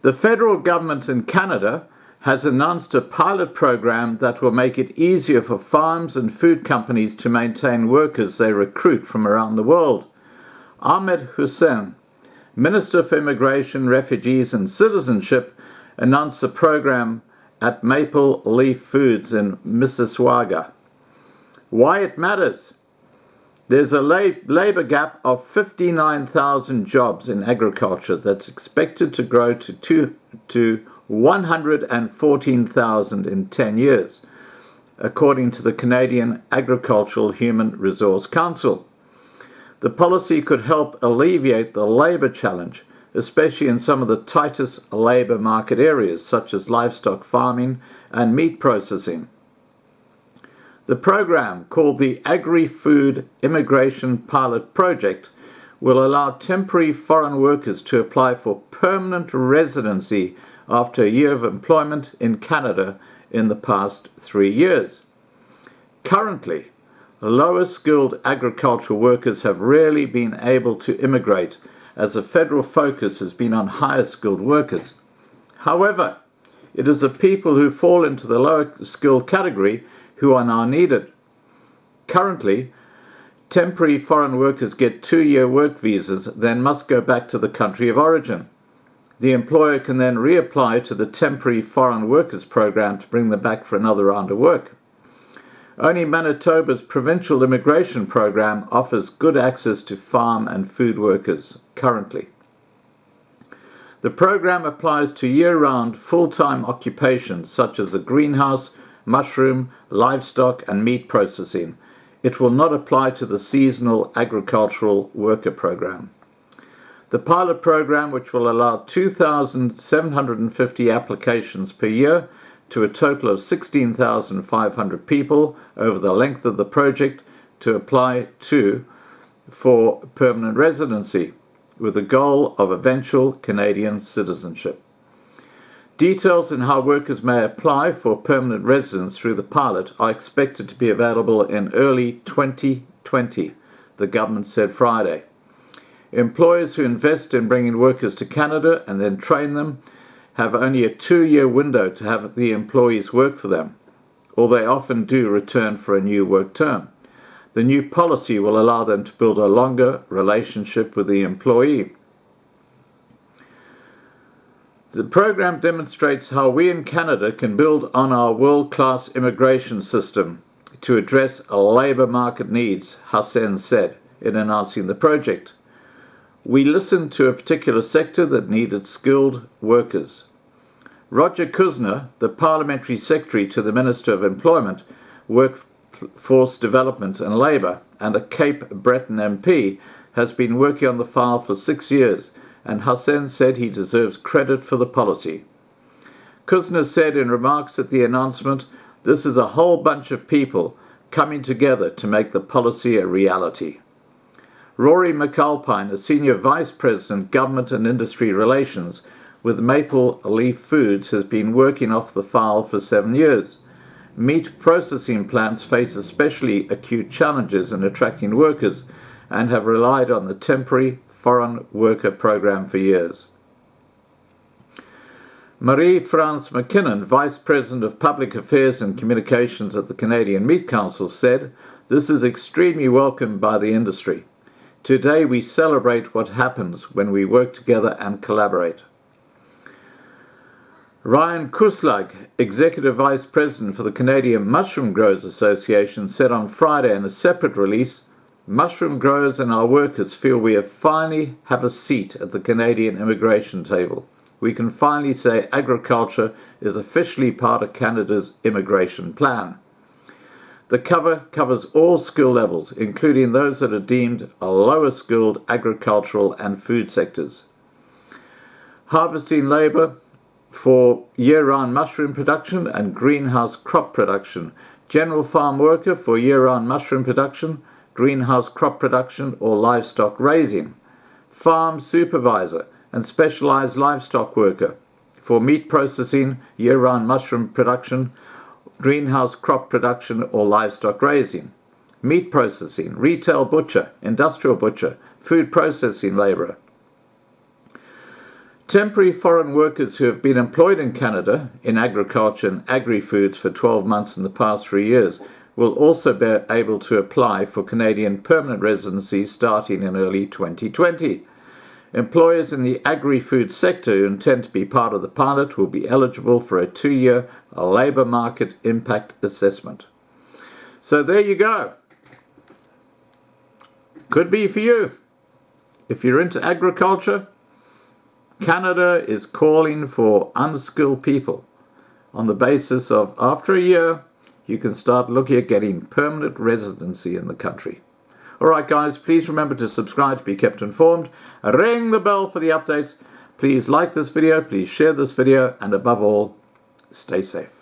The federal government in Canada has announced a pilot program that will make it easier for farms and food companies to maintain workers they recruit from around the world. Ahmed Hussein, Minister for Immigration, Refugees and Citizenship, announced the program at Maple Leaf Foods in Mississauga. Why it matters? There's a labour gap of 59,000 jobs in agriculture that's expected to grow to 114,000 in 10 years, according to the Canadian Agricultural Human Resource Council. The policy could help alleviate the labour challenge, especially in some of the tightest labour market areas, such as livestock farming and meat processing. The program, called the Agri-Food Immigration Pilot Project, will allow temporary foreign workers to apply for permanent residency after a year of employment in Canada in the past 3 years. Currently, lower skilled agricultural workers have rarely been able to immigrate, as the federal focus has been on higher skilled workers. However, it is the people who fall into the lower skilled category who are now needed. Currently, temporary foreign workers get 2-year work visas, then must go back to the country of origin. The employer can then reapply to the temporary foreign workers program to bring them back for another round of work. Only Manitoba's provincial immigration program offers good access to farm and food workers currently. The program applies to year-round full-time occupations such as a greenhouse, mushroom, livestock and meat processing. It will not apply to the seasonal agricultural worker program. The pilot program, which will allow 2,750 applications per year to a total of 16,500 people over the length of the project to apply to for permanent residency, with the goal of eventual Canadian citizenship. Details on how workers may apply for permanent residence through the pilot are expected to be available in early 2020, the government said Friday. Employers who invest in bringing workers to Canada and then train them have only a 2-year window to have the employees work for them, or they often do return for a new work term. The new policy will allow them to build a longer relationship with the employee. The program demonstrates how we in Canada can build on our world-class immigration system to address labour market needs, Hussein said in announcing the project. We listened to a particular sector that needed skilled workers. Roger Kuzner, the Parliamentary Secretary to the Minister of Employment, Workforce Development and Labour, and a Cape Breton MP, has been working on the file for 6 years, and Hussein said he deserves credit for the policy. Kuzner said in remarks at the announcement, "This is a whole bunch of people coming together to make the policy a reality." Rory McAlpine, a Senior Vice President, Government and Industry Relations with Maple Leaf Foods, has been working off the file for 7 years. Meat processing plants face especially acute challenges in attracting workers and have relied on the temporary foreign worker program for years. Marie-France McKinnon, Vice President of Public Affairs and Communications at the Canadian Meat Council, said, "This is extremely welcomed by the industry. Today we celebrate what happens when we work together and collaborate." Ryan Kuslag, Executive Vice President for the Canadian Mushroom Growers Association, said on Friday in a separate release, "Mushroom growers and our workers feel we finally have a seat at the Canadian immigration table. We can finally say agriculture is officially part of Canada's immigration plan." The cover covers all skill levels, including those that are deemed lower skilled agricultural and food sectors. Harvesting labour for year-round mushroom production and greenhouse crop production, general farm worker for year-round mushroom production, greenhouse crop production or livestock raising, farm supervisor and specialised livestock worker for meat processing, year-round mushroom production, greenhouse crop production or livestock raising, meat processing, retail butcher, industrial butcher, food processing labourer. Temporary foreign workers who have been employed in Canada in agriculture and agri-foods for 12 months in the past 3 years will also be able to apply for Canadian permanent residency starting in early 2020. Employers in the agri-food sector who intend to be part of the pilot will be eligible for a 2-year labour market impact assessment. So there you go. Could be for you. If you're into agriculture, Canada is calling for unskilled people on the basis of after a year you can start looking at getting permanent residency in the country. Alright guys, please remember to subscribe to be kept informed. Ring the bell for the updates. Please like this video, please share this video, and above all, stay safe.